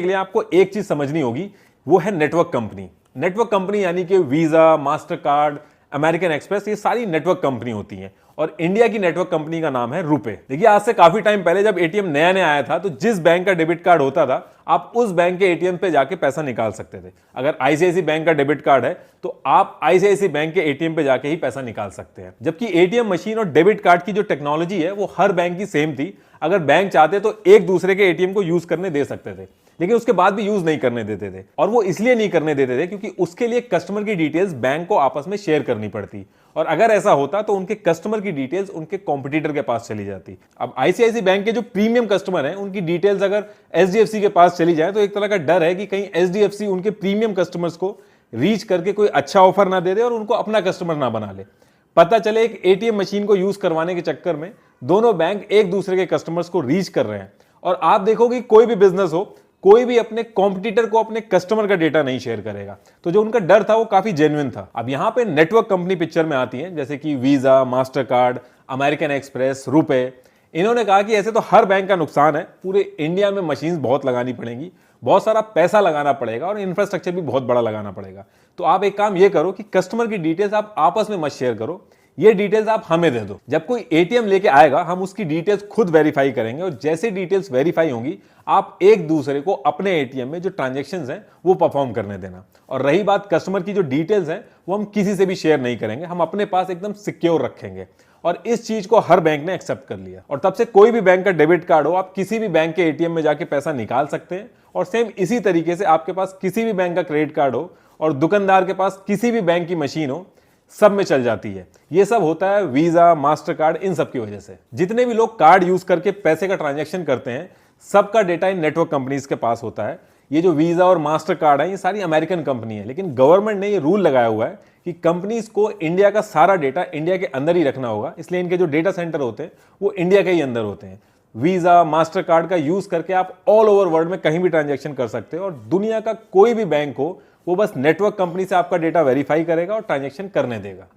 के लिए आपको एक चीज समझनी होगी, वो है नेटवर्क कंपनी। नेटवर्क कंपनी यानी कि visa, master card, American express, ये सारी नेटवर्क कंपनी होती हैं। और इंडिया की नेटवर्क कंपनी का नाम है रुपे। देखिए, आज से काफी टाइम पहले जब एटीएम नया नया आया था, तो जिस बैंक का डेबिट कार्ड होता था, आप उस बैंक के एटीएम पे जाके पैसा निकाल सकते थे। अगर आईसीआईसी बैंक का डेबिट कार्ड है तो आप आईसीआईसी बैंक के एटीएम पे जाके ही पैसा निकाल सकते हैं। जबकि एटीएम मशीन और डेबिट कार्ड की जो टेक्नोलॉजी है वो हर बैंक की सेम थी। अगर बैंक चाहते तो एक दूसरे के एटीएम को यूज करने दे सकते थे, लेकिन उसके बाद भी यूज नहीं करने देते थे। और वो इसलिए नहीं करने देते थे क्योंकि उसके लिए कस्टमर की डिटेल्स बैंक को आपस में शेयर करनी पड़ती, और अगर ऐसा होता तो उनके कस्टमर की डिटेल्स उनके कॉम्पिटिटर के पास चली जाती। अब आईसीआईसी बैंक के जो प्रीमियम कस्टमर हैं, उनकी डिटेल्स अगर एचडीएफसी के पास चली जाए तो एक तरह का डर है कि कहीं एचडीएफसी उनके प्रीमियम कस्टमर्स को रीच करके कोई अच्छा ऑफर ना दे दे और उनको अपना कस्टमर ना बना ले। पता चले एक एटीएम मशीन को यूज करवाने के चक्कर में दोनों बैंक एक दूसरे के कस्टमर्स को रीच कर रहे हैं। और आप देखोगे कोई भी बिजनेस हो, कोई भी अपने कॉम्पिटिटर को अपने कस्टमर का डेटा नहीं शेयर करेगा। तो जो उनका डर था वो काफी जेन्युइन था। अब यहां पे नेटवर्क कंपनी पिक्चर में आती है, जैसे कि visa, master card, American express, RuPay. इन्होंने कहा कि ऐसे तो हर बैंक का नुकसान है, पूरे इंडिया में मशीन बहुत लगानी पड़ेंगी, बहुत सारा पैसा लगाना पड़ेगा और इंफ्रास्ट्रक्चर भी बहुत बड़ा लगाना पड़ेगा। तो आप एक काम ये करो कि कस्टमर की डिटेल्स आप आपस में मत शेयर करो, ये डिटेल्स आप हमें दे दो। जब कोई एटीएम लेके आएगा, हम उसकी डिटेल्स खुद वेरीफाई करेंगे, और जैसे डिटेल्स वेरीफाई होंगी, आप एक दूसरे को अपने एटीएम में जो ट्रांजैक्शंस हैं वो परफॉर्म करने देना। और रही बात कस्टमर की जो डिटेल्स हैं, वो हम किसी से भी शेयर नहीं करेंगे, हम अपने पास एकदम सिक्योर रखेंगे। और इस चीज को हर बैंक ने एक्सेप्ट कर लिया। और तब से कोई भी बैंक का डेबिट कार्ड हो, आप किसी भी बैंक के एटीएम में जाके पैसा निकाल सकते हैं। और सेम इसी तरीके से आपके पास किसी भी बैंक का क्रेडिट कार्ड हो और दुकानदार के पास किसी भी बैंक की मशीन हो, सब में चल जाती है। ये सब होता है वीजा, मास्टर कार्ड, इन सब की वजह से। जितने भी लोग कार्ड यूज करके पैसे का ट्रांजैक्शन करते हैं, सबका डेटा इन नेटवर्क कंपनीज के पास होता है। ये जो वीजा और मास्टर कार्ड है, ये सारी अमेरिकन कंपनी है, लेकिन गवर्नमेंट ने ये रूल लगाया हुआ है कि कंपनीज को इंडिया का सारा डेटा इंडिया के अंदर ही रखना होगा। इसलिए इनके जो डेटा सेंटर होते हैं वो इंडिया के ही अंदर होते हैं। वीजा, मास्टर कार्ड का यूज करके आप ऑल ओवर वर्ल्ड में कहीं भी ट्रांजैक्शन कर सकते हो, और दुनिया का कोई भी बैंक हो, वो बस नेटवर्क कंपनी से आपका डेटा वेरीफाई करेगा और ट्रांजैक्शन करने देगा।